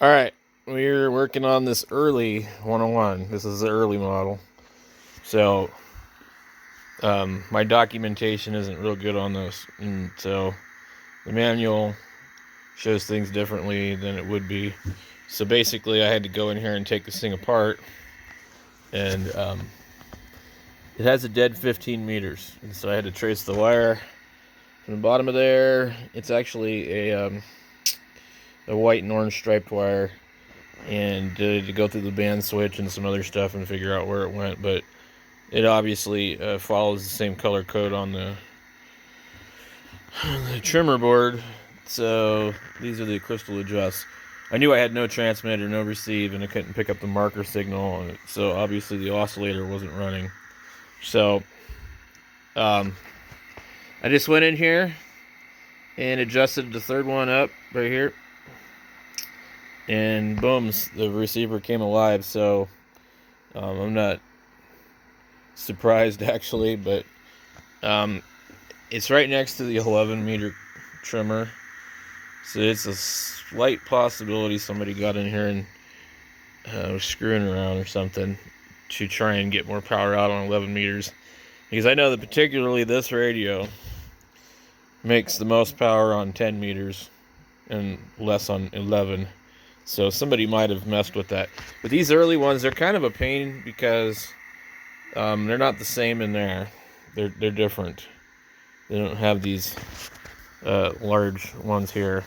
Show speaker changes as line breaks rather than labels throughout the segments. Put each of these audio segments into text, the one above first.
Alright, we're working on this early 101. This is the early model. So, my documentation isn't real good on this. And so, the manual shows things differently than it would be. So basically, I had to go in here and take this thing apart. And it has a dead 15 meters. And so I had to trace the wire from the bottom of there. It's actually a white and orange striped wire. And to go through the band switch and some other stuff and figure out where it went, but it obviously follows the same color code on the trimmer board. So these are the crystal adjusts. I knew I had no transmit or no receive, and I couldn't pick up the marker signal, so obviously the oscillator wasn't running. So I just went in here and adjusted the third one up right here. And boom, the receiver came alive. So I'm not surprised actually, but it's right next to the 11 meter trimmer, so it's a slight possibility somebody got in here and was screwing around or something to try and get more power out on 11 meters, because I know that particularly this radio makes the most power on 10 meters and less on 11. So somebody might have messed with that. But these early ones, they're kind of a pain because they're not the same in there. They're different. They don't have these large ones here.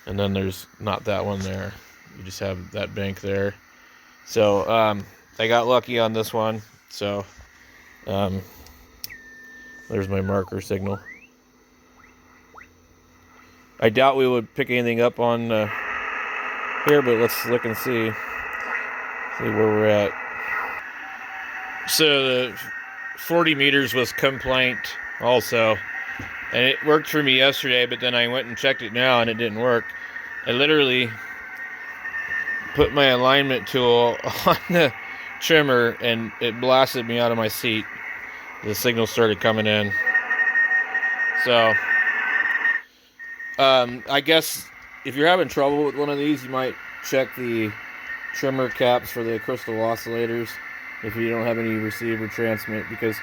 And then there's not that one there. You just have that bank there. So I got lucky on this one. So there's my marker signal. I doubt we would pick anything up on here, but let's look and see where we're at. So the 40 meters was complaint also, and it worked for me yesterday, but then I went and checked it now and it didn't work. I literally put my alignment tool on the trimmer and it blasted me out of my seat. The signal started coming in. So I guess if you're having trouble with one of these, you might check the trimmer caps for the crystal oscillators if you don't have any receiver transmit, because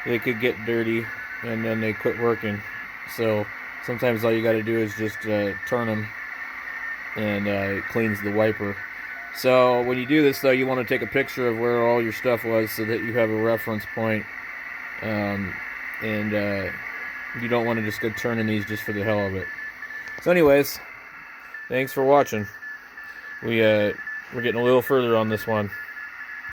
they could get dirty and then they quit working. So sometimes all you got to do is just turn them, and it cleans the wiper. So when you do this though, you want to take a picture of where all your stuff was so that you have a reference point. And you don't want to just go turning these just for the hell of it. So anyways, thanks for watching. We're getting a little further on this one.